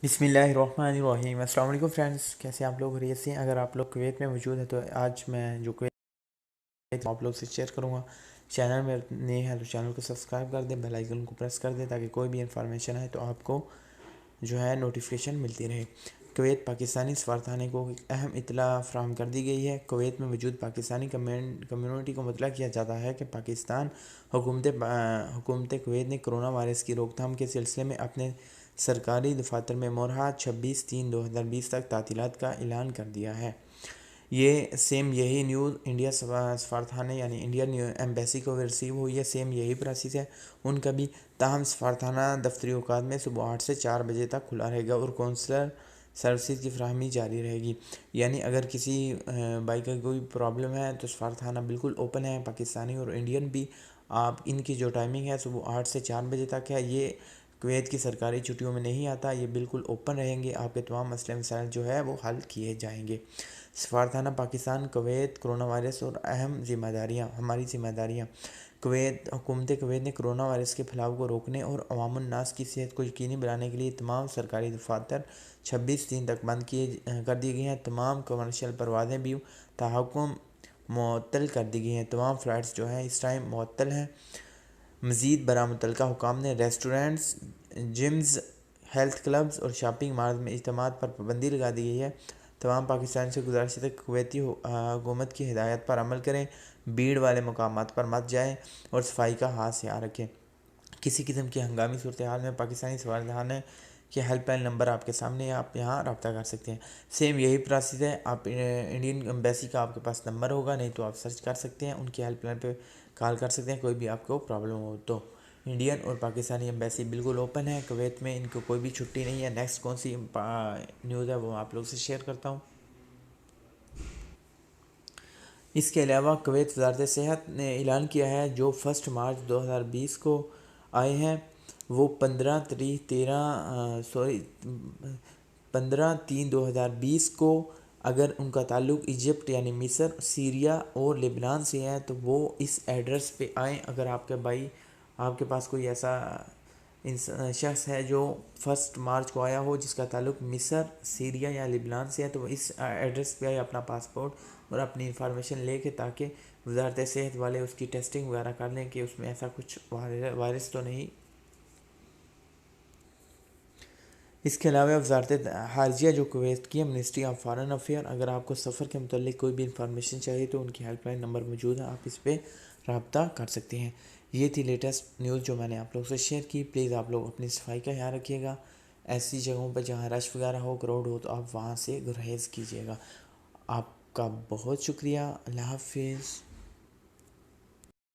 بسم اللہ الرحمن الرحیم۔ السلام علیکم فرینڈس، کیسے آپ لوگ خیریت سے ہیں؟ اگر آپ لوگ کویت میں موجود ہیں تو آج میں جو کویت آپ لوگ سے شیئر کروں گا۔ چینل میں نئے ہیں تو چینل کو سبسکرائب کر دیں، بیل آئیکن کو پریس کر دیں تاکہ کوئی بھی انفارمیشن ہے تو آپ کو جو ہے نوٹیفیکیشن ملتی رہے۔ کویت پاکستانی سفارتخانے کو ایک اہم اطلاع فراہم کر دی گئی ہے۔ کویت میں موجود پاکستانی کمیونٹی کو مطلع کیا جاتا ہے کہ پاکستان حکومت کویت نے کرونا وائرس کی روک تھام کے سلسلے میں اپنے سرکاری دفاتر میں مورحہ 26/3/2020 تک تعطیلات کا اعلان کر دیا ہے۔ یہی نیوز انڈیا سفارتخانے یعنی انڈین ایمبیسی کو ریسیو ہوئی ہے۔ یہی پروسیس ہے ان کا بھی، تاہم سفارتخانہ دفتری اوقات میں صبح 8 سے 4 بجے تک کھلا رہے گا اور کونسلر سروسز کی فراہمی جاری رہے گی۔ یعنی اگر کسی بھائی کا کوئی پرابلم ہے تو سفارتخانہ بالکل اوپن ہے، پاکستانی اور انڈین بھی۔ آپ ان کی جو ٹائمنگ ہے صبح 8 سے 4 بجے تک ہے۔ یہ کویت کی سرکاری چھٹیوں میں نہیں آتا، یہ بالکل اوپن رہیں گے۔ آپ کے تمام مسئلے مسائل جو ہے وہ حل کیے جائیں گے۔ سفارتخانہ پاکستان کویت کورونا وائرس اور اہم ہماری ذمہ داریاں۔ حکومت کویت نے کرونا وائرس کے پھیلاؤ کو روکنے اور عوام الناس کی صحت کو یقینی بنانے کے لیے تمام سرکاری دفاتر 26/3 تک بند کر دی گئی ہیں۔ تمام کمرشل پروازیں بھی تاحکم معطل کر دی گئی ہیں۔ تمام فلائٹس جو ہیں اس ٹائم معطل ہیں۔ مزید برآں متعلقہ حکام نے ریسٹورنٹس، جمز، ہیلتھ کلبز اور شاپنگ مالز میں اجتماعات پر پابندی لگا دی گئی ہے۔ تمام پاکستان سے گزارش ہے کہ کویتی حکومت کی ہدایات پر عمل کریں، بھیڑ والے مقامات پر مت جائیں اور صفائی کا خاص خیال رکھیں۔ کسی قسم کی ہنگامی صورتحال میں پاکستانی سفارتخانے کے ہیلپ لائن نمبر آپ کے سامنے، آپ یہاں رابطہ کر سکتے ہیں۔ یہی پروسیس ہے۔ آپ انڈین ایمبیسی کا آپ کے پاس نمبر ہوگا، نہیں تو آپ سرچ کر سکتے ہیں، ان کی ہیلپ لائن پہ کال کر سکتے ہیں کوئی بھی آپ کو پرابلم ہو تو۔ انڈین اور پاکستانی ایمبیسی بالکل اوپن ہے کویت میں، ان کو کوئی بھی چھٹی نہیں ہے۔ نیکسٹ کون سی نیوز ہے وہ آپ لوگ سے شیئر کرتا ہوں۔ اس کے علاوہ کویت وزارت صحت نے اعلان کیا ہے جو 1 مارچ 2020 کو آئے ہیں وہ 15/3/2020 کو اگر ان کا تعلق ایجپٹ یعنی مصر، سیریا اور لبنان سے ہے تو وہ اس ایڈریس پہ آئیں۔ اگر آپ کے پاس کوئی ایسا شخص ہے جو 1 مارچ کو آیا ہو جس کا تعلق مصر، سیریا یا لبنان سے ہے تو وہ اس ایڈریس پہ آئے اپنا پاسپورٹ اور اپنی انفارمیشن لے کے، تاکہ وزارت صحت والے اس کی ٹیسٹنگ وغیرہ کر لیں کہ اس میں ایسا کچھ وائرس تو نہیں۔ اس کے علاوہ وزارت خارجہ جو کویت کی ہے، منسٹری آف فارن افیئر، اگر آپ کو سفر کے متعلق کوئی بھی انفارمیشن چاہیے تو ان کی ہیلپ لائن نمبر موجود ہے، آپ اس پہ رابطہ کر سکتے ہیں۔ یہ تھی لیٹسٹ نیوز جو میں نے آپ لوگوں سے شیئر کی۔ پلیز آپ لوگ اپنی صفائی کا خیال رکھیے گا۔ ایسی جگہوں پہ جہاں رش وغیرہ ہو، کراؤڈ ہو، تو آپ وہاں سے گریز کیجیے گا۔ آپ کا بہت شکریہ۔ اللہ حافظ۔